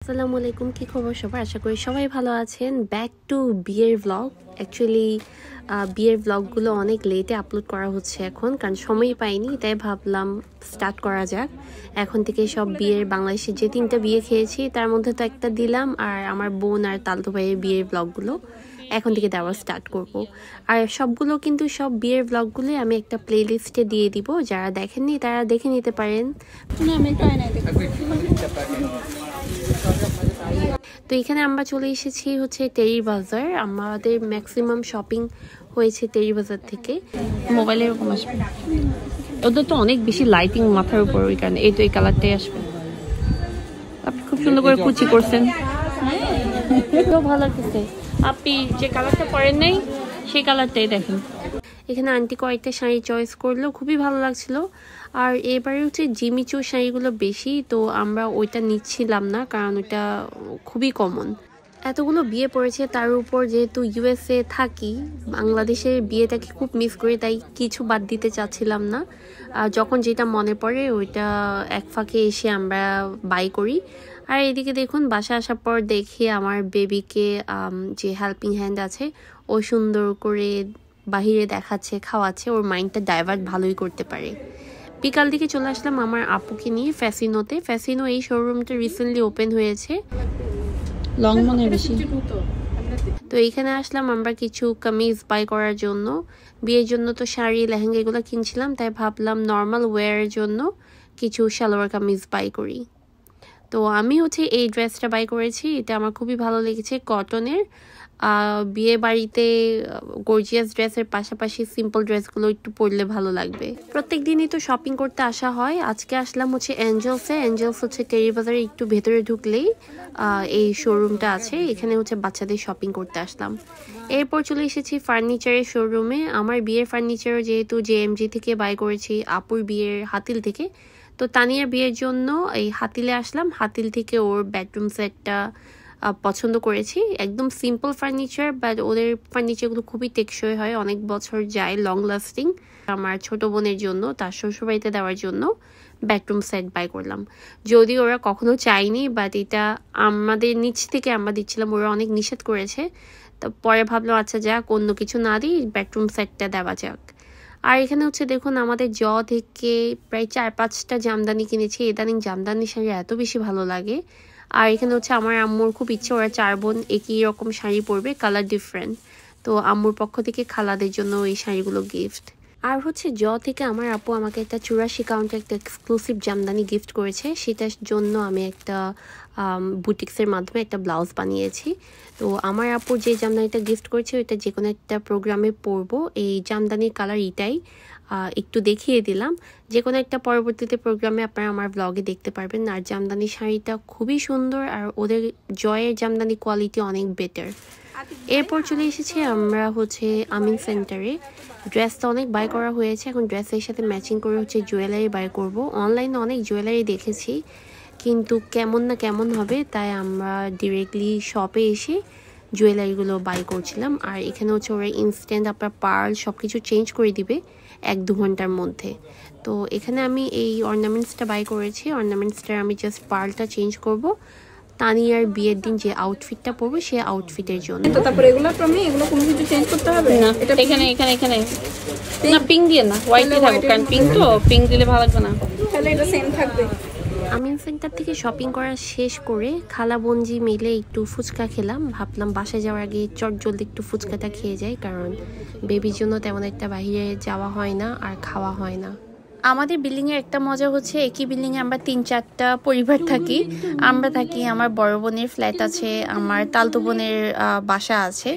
আসসালামু আলাইকুম, কি খবর সবার? আশা করি সবাই ভালো আছেন। ব্যাক টু বিয়ের ব্লগ। অ্যাকচুয়ালি বিয়ের ব্লগগুলো অনেক লেটে আপলোড করা হচ্ছে এখন, কারণ সময় পাইনি, তাই ভাবলাম স্টার্ট করা যাক। এখন থেকে সব বিয়ের, বাংলাদেশে যে 3টা বিয়ে খেয়েছি তার মধ্যে তো একটা দিলাম, আর আমার বোন আর তালতো ভাইয়ের বিয়ের ব্লগগুলো এখন থেকে দেওয়া স্টার্ট করব। আর সবগুলো কিন্তু সব বিয়ের ব্লগগুলোই আমি একটা প্লে লিস্টে দিয়ে দিব, যারা দেখেননি তারা দেখে নিতে পারেন। তো এখানে আমরা চলে এসেছি হচ্ছে টেরি বাজার। আমাদের ম্যাক্সিমাম শপিং হয়েছে টেরি বাজার থেকে। মোবাইলে এরকম আসবে, ওদের তো অনেক বেশি লাইটিং মাথার উপর, ওই কারণে এই তো এই কালারটাই আসবে। আপনি খুব সুন্দর করে কুচি করছেন, ভালো লাগতেছে। আপনি যে কালারটা পরেন নাই সেই কালারটাই দেখেন। এখানে আন্টি কয়েকটা শাড়ি চয়েস করলো, খুবই ভালো লাগছিল। আর এবারে হচ্ছে জিমিচু শাড়িগুলো বেশি, তো আমরা ওইটা নিচ্ছিলাম না, কারণ ওইটা খুবই কমন। এতগুলো বিয়ে পড়েছে, তার উপর যেহেতু ইউএসএ থাকি, বাংলাদেশের বিয়েটাকে খুব মিস করি, তাই কিছু বাদ দিতে চাচ্ছিলাম না। যখন যেটা মনে পড়ে ওইটা এক ফাঁকে এসে আমরা বাই করি। আর এদিকে দেখুন, বাসা আসার পর দেখি আমার বেবিকে যে হেল্পিং হ্যান্ড আছে ও সুন্দর করে বাহিরে দেখাচ্ছে, খাওয়াচ্ছে। ওর মাইন্ডটা ডাইভার্ট ভালোই করতে পারে। বিকাল দিকে চলে আসলাম আমার আপুকে নিয়ে ফ্যাসিনোতে। ফ্যাসিনো এই শোরুমটা রিসেন্টলি ওপেন হয়েছে, লং মনে বেশি। তো এখানে আসলাম আমরা কিছু কামিজ বাই করার জন্য। বিয়ের জন্য তো শাড়ি, লেহেঙ্গা এগুলো কিনছিলাম, তাই ভাবলাম নর্মাল ওয়্যারের জন্য কিছু সালোয়ার কামিজ বাই করি। তো আমি হচ্ছে এই ড্রেসটা বাই করেছি, এটা আমার খুবই ভালো লেগেছে, কটনের। বিয়ে বাড়িতে গর্জিয়াস ড্রেসের পাশাপাশি সিম্পল ড্রেসগুলো একটু পরলে ভালো লাগবে। প্রত্যেক দিনই তো শপিং করতে আসা হয়। আজকে আসলাম হচ্ছে অ্যাঞ্জেলসে। অ্যাঞ্জেলস হচ্ছে টেরি বাজারে একটু ভেতরে ঢুকলেই এই শোরুমটা আছে, এখানে হচ্ছে বাচ্চাদের শপিং করতে আসলাম। এরপর চলে এসেছি ফার্নিচারের শোরুমে। আমার বিয়ের ফার্নিচারও যেহেতু জেএমজি থেকে বাই করেছি, আপুর বিয়ের হাতিল থেকে, তো তানিয়ার বিয়ের জন্য এই হাতিলে আসলাম। হাতিল থেকে ওর বেডরুম সেটটা পছন্দ করেছি। একদম সিম্পল ফার্নিচার, বাট ওদের ফার্নিচারগুলো খুবই টেকসই হয়, অনেক বছর যায়, লং লাস্টিং। আমার ছোট বোনের জন্য, তার শ্বশুরবাড়িতে দেওয়ার জন্য বেডরুম সেট বাই করলাম। যদি ওরা কখনো চায়নি, বাট এটা আমাদের নিচ থেকে আমরা দিচ্ছিলাম, ওরা অনেক নিষেধ করেছে। তো পরে ভাবলাম আচ্ছা যাক, অন্য কিছু না দিই, বেডরুম সেটটা দেওয়া যাক। আর এখানে হচ্ছে দেখুন, আমাদের থেকে প্রায় 4-5টা জামদানি কিনেছি। ইদানিং জামদানি শাড়ি এত বেশি ভালো লাগে। আর এখানে হচ্ছে আমার আম্মুর খুব ইচ্ছে, ওরা 4 বোন একই রকম শাড়ি পরবে, কালার ডিফারেন্ট। তো আম্মুর পক্ষ থেকে খালাদের জন্য এই শাড়িগুলো গিফট। আর হচ্ছে থেকে আমার আপু আমাকে একটা 84 কাউন্টে একটা এক্সক্লুসিভ জামদানি গিফট করেছে, সেটার জন্য আমি একটা বুটিক্সের মাধ্যমে একটা ব্লাউজ বানিয়েছি। তো আমার আপুর যে জামদানিটা গিফট করেছে ওইটা যে কোনো একটা প্রোগ্রামে পরবো। এই জামদানির কালার এটাই, একটু দেখিয়ে দিলাম। যে কোনো একটা পরবর্তীতে প্রোগ্রামে আপনারা আমার ব্লগে দেখতে পারবেন। আর জামদানি শাড়িটা খুবই সুন্দর, আর ওদের জয়ের জামদানি কোয়ালিটি অনেক বেটার। এরপর চলে এসেছি আমরা হচ্ছে আমিন সেন্টারে। ড্রেসটা অনেক বাই করা হয়েছে, এখন ড্রেসের সাথে ম্যাচিং করে হচ্ছে জুয়েলারি বাই করব। অনলাইনে অনেক জুয়েলারি দেখেছি, কিন্তু কেমন না কেমন হবে, তাই আমরা ডিরেক্টলি শপে এসে জুয়েলারিগুলো বাই করছিলাম। আর এখানে হচ্ছে ওরা ইনস্ট্যান্ট আপনার পার্ল সব কিছু চেঞ্জ করে দিবে 1-2 ঘন্টার মধ্যে। তো এখানে আমি এই অর্নামেন্টসটা বাই করেছি। অর্নামেন্টসটা আমি জাস্ট পার্লটা চেঞ্জ করব তানিয়ার বিয়ের দিন যে আউটফিটটা পরবো সেই আউটফিটের জন্য। তো তারপর এগুলো প্রমি এগুলো কোনো কিছু চেঞ্জ করতে হবে না, এটা এখানে এখানে এখানে না, পিঙ্ক দিয়ে না, হোয়াইটে থাকবে, কারণ পিঙ্ক তো, পিঙ্ক দিলে ভালো লাগবে না, তাহলে এটা সেম থাকবে। আমিন সেন্টার থেকে শপিং করা শেষ করে খালা বোনজি মিলে একটু ফুচকা খেলাম। ভাবলাম বাসায় যাওয়ার আগে চট জলদি একটু ফুচকাটা খেয়ে যাই, কারণ বেবির জন্য তেমন একটা বাইরে যাওয়া হয় না আর খাওয়া হয় না। আমাদের বিল্ডিংয়ের একটা মজা হচ্ছে, একই বিল্ডিংয়ে আমরা 3-4টা পরিবার থাকি। আমরা থাকি, আমার বড় বোনের ফ্ল্যাট আছে, আমার তালতো বোনের বাসা আছে।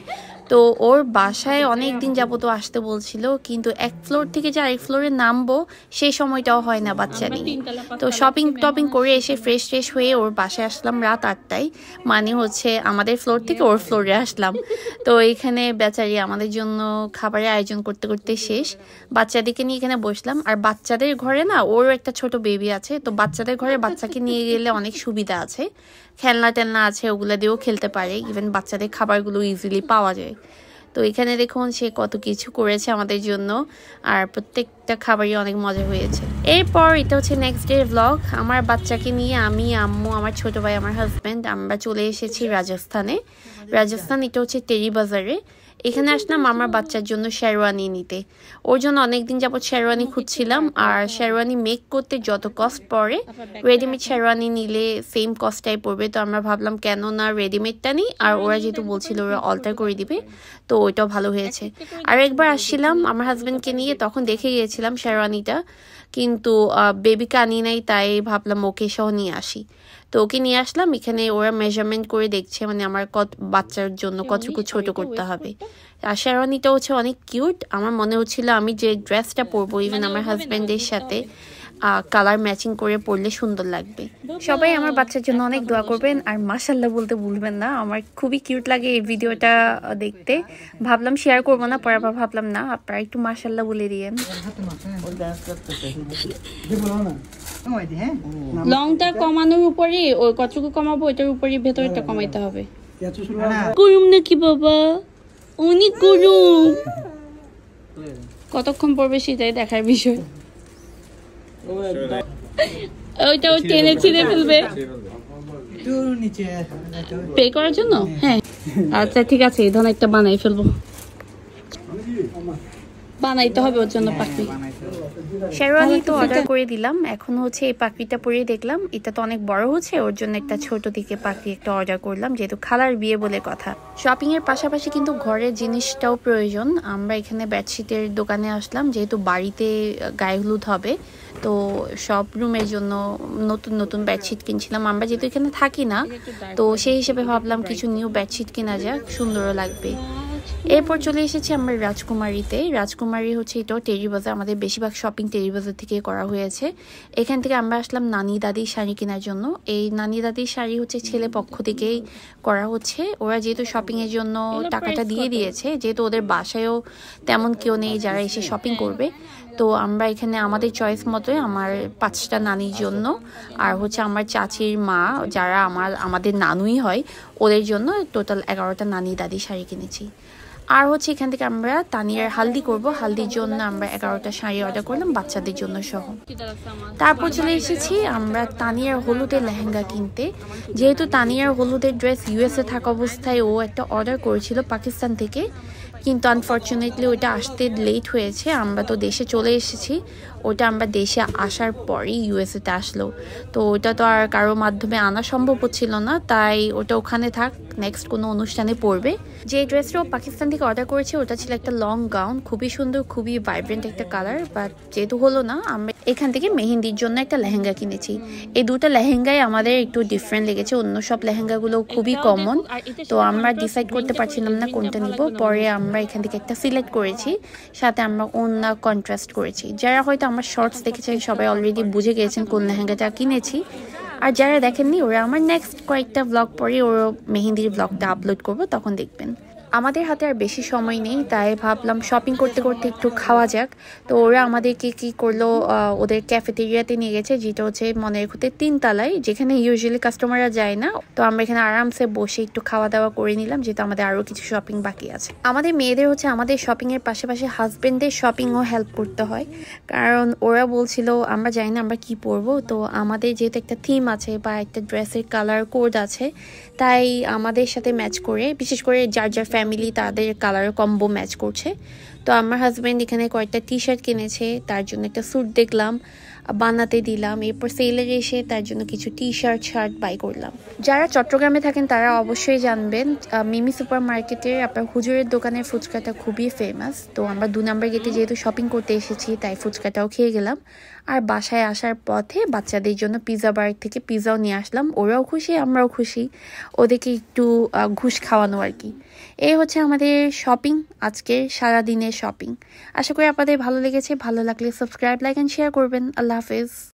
তো ওর বাসায় অনেক দিন যাবত আসতে বলছিল, কিন্তু এক ফ্লোর থেকে যে আরেক ফ্লোরে নামবো সেই সময়টাও হয় না, বাচ্চা নেই। তো শপিং টপিং করে এসে ফ্রেশ ট্রেশ হয়ে ওর বাসায় আসলাম রাত 8টায়, মানে হচ্ছে আমাদের ফ্লোর থেকে ওর ফ্লোরে আসলাম। তো এখানে বেচারি আমাদের জন্য খাবারের আয়োজন করতে করতে শেষ। বাচ্চাদেরকে নিয়ে এখানে বসলাম। আর বাচ্চাদের ঘরে না, ওর একটা ছোট বেবি আছে, তো বাচ্চাদের ঘরে বাচ্চাকে নিয়ে গেলে অনেক সুবিধা আছে, খেলনা টেলনা আছে, ওগুলো দিয়েও খেলতে পারে, ইভেন বাচ্চাদের খাবারগুলো ইজিলি পাওয়া যায়। তো এখানে দেখুন সে কত কিছু করেছে আমাদের জন্য, আর প্রত্যেকটা খাবারই অনেক মজা হয়েছে। এরপর এটা হচ্ছে নেক্সট ডে ব্লগ। আমার বাচ্চাকে নিয়ে আমি, আম্মু, আমার ছোট ভাই, আমার হাজব্যান্ড আমরা চলে এসেছি রাজস্থানে। রাজস্থান এটা হচ্ছে টেরি বাজারে। এখানে আসলাম আমার বাচ্চার জন্য শেরওয়ানি নিতে। ওর জন্য অনেকদিন যাবত শেরওয়ানি খুঁজছিলাম, আর শেরওয়ানি মেক করতে যত কস্ট পড়ে রেডিমেড শেরওয়ানি নিলে সেম কস্টটাই পড়বে। তো আমরা ভাবলাম কেন না রেডিমেডটা নিই, আর ওরা যেহেতু বলছিল ওরা অল্টার করে দিবে, তো ওইটাও ভালো হয়েছে। আর একবার আসছিলাম আমার হাজব্যান্ডকে নিয়ে, তখন দেখে গিয়েছিলাম শেরওয়ানিটা, কিন্তু বেবিকে আনি নাই, তাই ভাবলাম ওকে সহ নিয়ে আসি। তো ওকে নিয়ে আসলাম। এখানে ওরা মেজারমেন্ট করে দেখছে মানে আমার বাচ্চার জন্য কতটুকু ছোট করতে হবে। আর শেরওয়ানিটা হচ্ছে অনেক কিউট। আমার মনে হচ্ছিল আমি যে ড্রেসটা পরবো ইভেন আমার হাজব্যান্ডের সাথে কালার ম্যাচিং করে পরলে সুন্দর লাগবে। সবাই আমার বাচ্চার জন্য অনেক দোয়া করবেন, আর মাশাআল্লাহ বলতে ভুলবেন না। আমার খুবই কিউট লাগে এই ভিডিওটা দেখতে। ভাবলাম শেয়ার করবো না, পরে আবার ভাবলাম না, আপনারা একটু মাশাআল্লাহ বলে দিয়েন। লংটা কমানোর উপরে ওই কতটুকু কমাবো ওইটার উপরে ভেতরটা কমাইতে হবে। গরম নাকি বাবা? অনেক গরম। কতক্ষণ পড়বে সেটাই দেখার বিষয়। ওইটাও টেনে ছিঁড়ে ফেলবে পে করার জন্য। হ্যাঁ আচ্ছা ঠিক আছে, এই ধরনের একটা বানাই ফেলবো। বানাইতে হবে ওর জন্য পাখি। শেরওয়ানি তো অর্ডার করে দিলাম। এখন হচ্ছে এই পাখিটা পরিয়ে দেখলাম, এটা তো অনেক বড় হচ্ছে, ওর জন্য একটা ছোট দিকে পাখি একটা অর্ডার করলাম, যেহেতু খালার বিয়ে বলে কথা। শপিং এর পাশাপাশি কিন্তু ঘরের জিনিসটাও প্রয়োজন। আমরা এখানে বেডশিটের দোকানে আসলাম, যেহেতু বাড়িতে গায়ে হলুদ হবে, তো সব রুমের জন্য নতুন নতুন বেডশিট কিনছিলাম। আমরা যেহেতু এখানে থাকি না, তো সেই হিসেবে ভাবলাম কিছু নিউ বেডশিট কেনা যাক, সুন্দরও লাগবে। এরপর চলে এসেছি আমরা রাজকুমারীতে। রাজকুমারী হচ্ছে এটাও টেরি বাজার, আমাদের বেশিরভাগ শপিং টেরি বাজার থেকে করা হয়েছে। এখান থেকে আমরা আসলাম নানি দাদির শাড়ি কেনার জন্য। এই নানি দাদির শাড়ি হচ্ছে ছেলে পক্ষ থেকেই করা হচ্ছে। ওরা যেহেতু শপিং এর জন্য টাকাটা দিয়ে দিয়েছে, যেহেতু ওদের বাসায়ও তেমন কেউ নেই যারা এসে শপিং করবে, তো আমরা এখানে আমাদের চয়েস মতোই আমার 5টা নানির জন্য, আর হচ্ছে আমার চাচির মা যারা আমাদের নানুই হয়, ওদের জন্য টোটাল 11টা নানি দাদি শাড়ি কিনেছি। আর হচ্ছে এখান থেকে আমরা তানিয়ার হালদি করব, হালদির জন্য আমরা 11টা শাড়ি অর্ডার করলাম বাচ্চাদের জন্য সহ। তারপর চলে এসেছি আমরা তানিয়ার হলুদের লেহেঙ্গা কিনতে। যেহেতু তানিয়ার হলুদের ড্রেস ইউএসএ থাকা অবস্থায় ও একটা অর্ডার করেছিল পাকিস্তান থেকে, কিন্তু আনফর্চুনেটলি ওটা আসতে লেট হয়েছে। আমরা তো দেশে চলে এসেছি, ওটা আমরা দেশে আসার পরই ইউএসএতে আসলো, তো ওটা তো আর কারো মাধ্যমে আনা সম্ভব হচ্ছিল না, তাই ওটা ওখানে থাক, নেক্সট কোনো অনুষ্ঠানে পরবে। যে ড্রেসটাও পাকিস্তান থেকে অর্ডার করেছি ওটা ছিল একটা লং গাউন, খুবই সুন্দর, খুবই ভাইব্রেন্ট একটা কালার, বাট যেহেতু হলো না, আমরা এখান থেকে মেহেন্দির জন্য একটা লেহেঙ্গা কিনেছি। এই দুটো লেহেঙ্গাই আমাদের একটু ডিফারেন্ট লেগেছে, অন্য সব লেহেঙ্গাগুলো খুবই কমন, তো আমরা ডিসাইড করতে পারছিলাম না কোনটা নিব। পরে আমরা এখান থেকে একটা সিলেক্ট করেছি, সাথে আমরা ওড়না কন্ট্রাস্ট করেছি। যারা হয়তো আমার শর্টস দেখেছেন সবাই অলরেডি বুঝে গিয়েছেন কোন লেহেঙ্গাটা কিনেছি, আর যারা দেখেননি ওরা আমার নেক্সট কয়েকটা ব্লগ পরে ওরা মেহেন্দির ব্লগটা আপলোড করবো, তখন দেখবেন। আমাদের হাতে আর বেশি সময় নেই, তাই ভাবলাম শপিং করতে করতে একটু খাওয়া যাক। তো ওরা আমাদেরকে কি করলো, ওদের ক্যাফেটেরিয়াতে নিয়ে গেছে, যেটা হচ্ছে মনের খুঁতে 3 তলায়, যেখানে ইউজুয়ালি কাস্টমাররা যায় না। তো আমরা এখানে আরামসে বসে একটু খাওয়া দাওয়া করে নিলাম, যেহেতু আমাদের আরও কিছু শপিং বাকি আছে। আমাদের মেয়েদের হচ্ছে আমাদের শপিংয়ের পাশাপাশি হাজব্যান্ডের শপিংও হেল্প করতে হয়, কারণ ওরা বলছিল আমরা জানি না আমরা কি পরবো, তো আমাদের যেহেতু একটা থিম আছে বা একটা ড্রেসের কালার কোড আছে, তাই আমাদের সাথে ম্যাচ করে, বিশেষ করে যার যার ফ্যামিলি তাদের কালার কম্বো ম্যাচ করছে। তো আমার হাজব্যান্ড এখানে কয়েকটা টি শার্ট কিনেছে, তার জন্য একটা স্যুট দেখলাম, বানাতে দিলাম। এরপর সেলে এসে তার জন্য কিছু টি শার্ট বাই করলাম। যারা চট্টগ্রামে থাকেন তারা অবশ্যই জানবেন মিমি সুপার মার্কেটের আপনার হুজুরের দোকানের ফুচকাটা খুবই ফেমাস। তো আমরা 2 নম্বর গেটে যেহেতু শপিং করতে এসেছি, তাই ফুচকাটাও খেয়ে গেলাম। আর বাসায় আসার পথে বাচ্চাদের জন্য পিৎজা বার থেকে পিৎজাও নিয়ে আসলাম, ওরাও খুশি আমরাও খুশি, ওদেরকে একটু ঘুষ খাওয়ানো আর কি। এই হচ্ছে আমাদের শপিং, আজকের সারাদিনের শপিং। আশা করি আপনাদের ভালো লেগেছে, ভালো লাগলে সাবস্ক্রাইব, লাইক অ্যান্ড শেয়ার করবেন। আল্লাহ হাফেজ।